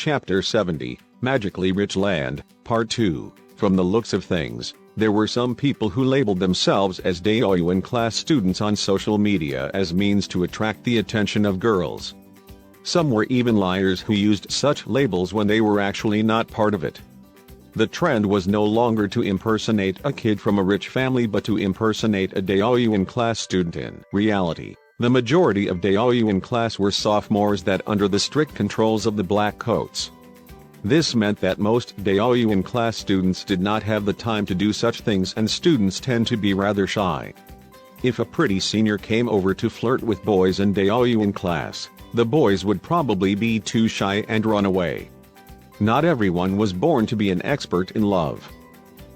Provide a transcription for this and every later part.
Chapter 70, Magically Rich Land, Part 2. From the looks of things, there were some people who labeled themselves as Daoyuan class students on social media as means to attract the attention of girls. Some were even liars who used such labels when they were actually not part of it. The trend was no longer to impersonate a kid from a rich family but to impersonate a Daoyuan class student. In reality, the majority of Daoyuan class were sophomores that under the strict controls of the black coats. This meant that most Daoyuan class students did not have the time to do such things, and students tend to be rather shy. If a pretty senior came over to flirt with boys in Daoyuan class, the boys would probably be too shy and run away. Not everyone was born to be an expert in love.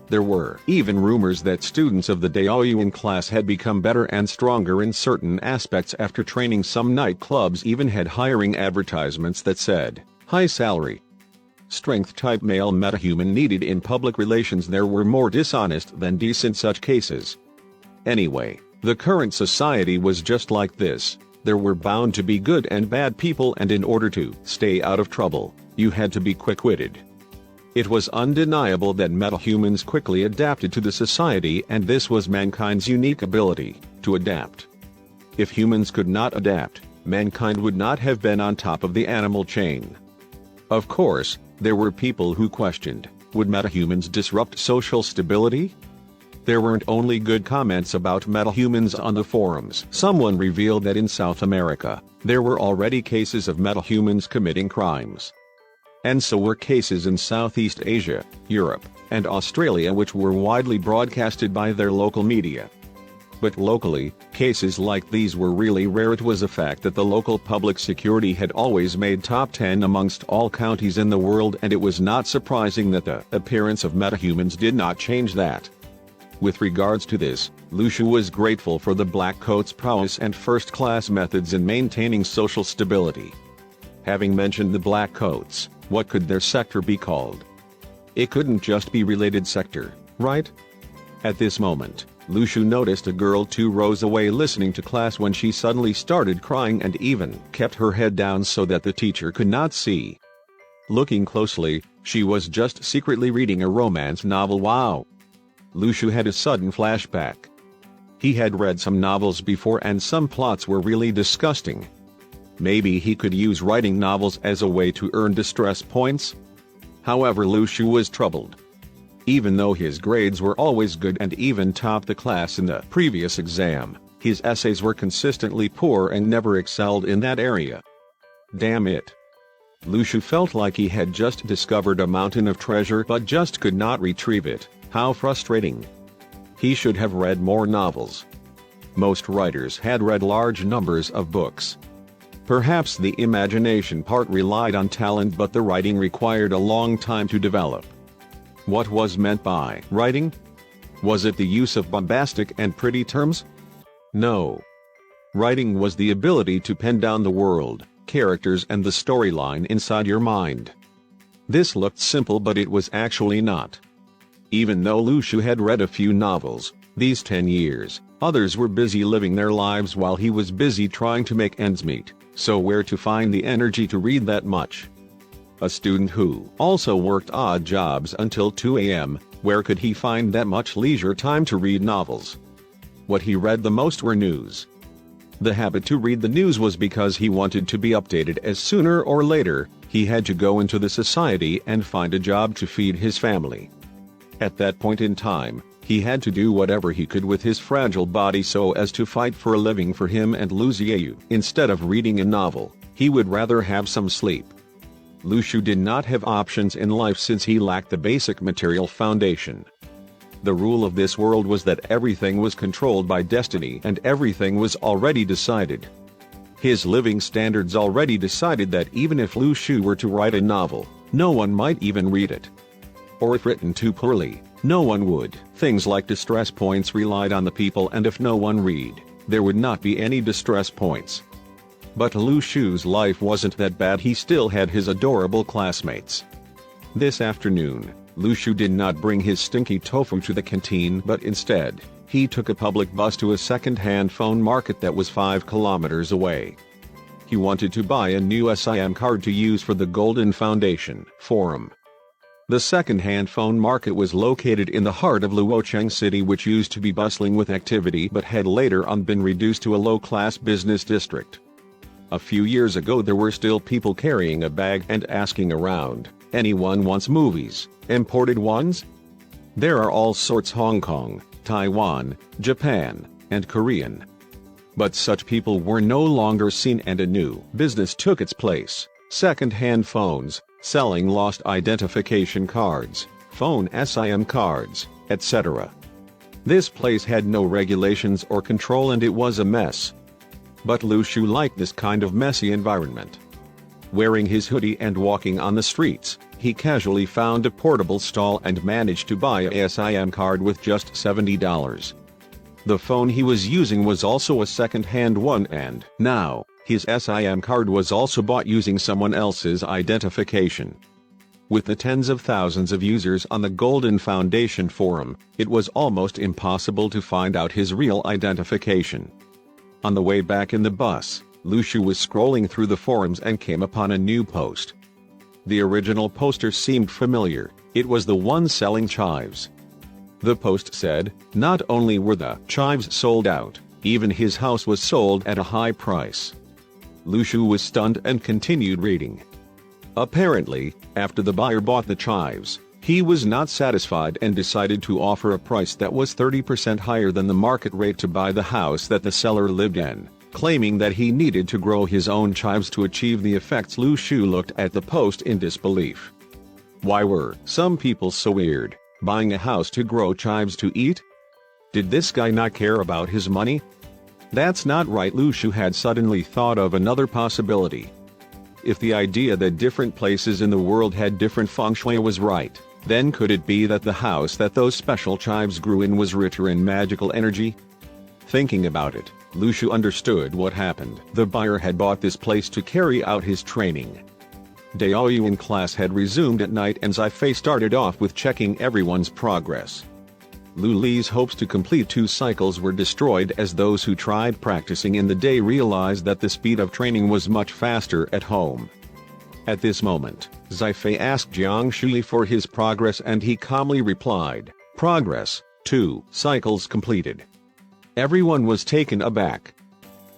There were even rumors that students of the Daoyuan class had become better and stronger in certain aspects after training. Some nightclubs even had hiring advertisements that said, "High salary. Strength type male metahuman needed in public relations." There were more dishonest than decent such cases. Anyway, the current society was just like this. There were bound to be good and bad people, and in order to stay out of trouble, you had to be quick-witted. It was undeniable that metahumans quickly adapted to the society, and this was mankind's unique ability, to adapt. If humans could not adapt, mankind would not have been on top of the animal chain. Of course, there were people who questioned, would metahumans disrupt social stability? There weren't only good comments about metahumans on the forums. Someone revealed that in South America, there were already cases of metahumans committing crimes. And so were cases in Southeast Asia, Europe, and Australia, which were widely broadcasted by their local media. But locally, cases like these were really rare. It was a fact that the local public security had always made top 10 amongst all counties in the world, and it was not surprising that the appearance of metahumans did not change that. With regards to this, Lu Shu was grateful for the black coats' prowess and first-class methods in maintaining social stability. Having mentioned the black coats, what could their sector be called? It couldn't just be related sector, right? At this moment, Lu Shu noticed a girl 2 rows away listening to class when she suddenly started crying and even kept her head down so that the teacher could not see. Looking closely, she was just secretly reading a romance novel. Wow! Lu Shu had a sudden flashback. He had read some novels before, and some plots were really disgusting. Maybe he could use writing novels as a way to earn distress points? However, Lu Shu was troubled. Even though his grades were always good and even topped the class in the previous exam, his essays were consistently poor and never excelled in that area. Damn it! Lu Shu felt like he had just discovered a mountain of treasure but just could not retrieve it. How frustrating. He should have read more novels. Most writers had read large numbers of books. Perhaps the imagination part relied on talent, but the writing required a long time to develop. What was meant by writing? Was it the use of bombastic and pretty terms? No. Writing was the ability to pen down the world, characters, and the storyline inside your mind. This looked simple, but it was actually not. Even though Lu Shu had read a few novels these 10 years, others were busy living their lives while he was busy trying to make ends meet, so where to find the energy to read that much? A student who also worked odd jobs until 2 a.m., where could he find that much leisure time to read novels? What he read the most were news. The habit to read the news was because he wanted to be updated, as sooner or later, he had to go into the society and find a job to feed his family. At that point in time, he had to do whatever he could with his fragile body so as to fight for a living for him and Lu Xiaoyu. Instead of reading a novel, he would rather have some sleep. Lu Shu did not have options in life since he lacked the basic material foundation. The rule of this world was that everything was controlled by destiny and everything was already decided. His living standards already decided that even if Lu Shu were to write a novel, no one might even read it. Or if written too poorly, no one would. Things like distress points relied on the people, and if no one read, there would not be any distress points. But Lu Shu's life wasn't that bad. He still had his adorable classmates. This afternoon, Lu Shu did not bring his stinky tofu to the canteen, but instead, he took a public bus to a second-hand phone market that was 5 kilometers away. He wanted to buy a new SIM card to use for the Golden Foundation Forum. The second-hand phone market was located in the heart of Luocheng City, which used to be bustling with activity but had later on been reduced to a low-class business district. A few years ago there were still people carrying a bag and asking around, "Anyone wants movies, imported ones?" There are all sorts: Hong Kong, Taiwan, Japan, and Korean. But such people were no longer seen, and a new business took its place: second-hand phones, selling lost identification cards, phone SIM cards, etc. This place had no regulations or control, and it was a mess. But Lu Shu liked this kind of messy environment. Wearing his hoodie and walking on the streets, he casually found a portable stall and managed to buy a SIM card with just $70. The phone he was using was also a second-hand one, and now his SIM card was also bought using someone else's identification. With the tens of thousands of users on the Golden Foundation Forum, it was almost impossible to find out his real identification. On the way back in the bus, Lu Shu was scrolling through the forums and came upon a new post. The original poster seemed familiar. It was the one selling chives. The post said, not only were the chives sold out, even his house was sold at a high price. Lu Shu was stunned and continued reading. Apparently, after the buyer bought the chives, he was not satisfied and decided to offer a price that was 30% higher than the market rate to buy the house that the seller lived in, claiming that he needed to grow his own chives to achieve the effects. Lu Shu looked at the post in disbelief. Why were some people so weird, buying a house to grow chives to eat? Did this guy not care about his money? That's not right. Lu Shu had suddenly thought of another possibility. If the idea that different places in the world had different feng shui was right, then could it be that the house that those special chives grew in was richer in magical energy? Thinking about it, Lu Shu understood what happened. The buyer had bought this place to carry out his training. Daoyuan class had resumed at night, and Zai started off with checking everyone's progress. Lu Li's hopes to complete 2 cycles were destroyed as those who tried practicing in the day realized that the speed of training was much faster at home. At this moment, Zai asked Jiang Shui for his progress, and he calmly replied, "Progress, 2 cycles completed." Everyone was taken aback.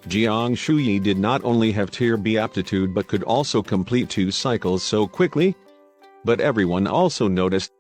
Jiang Shui did not only have Tier B aptitude but could also complete 2 cycles so quickly. But everyone also noticed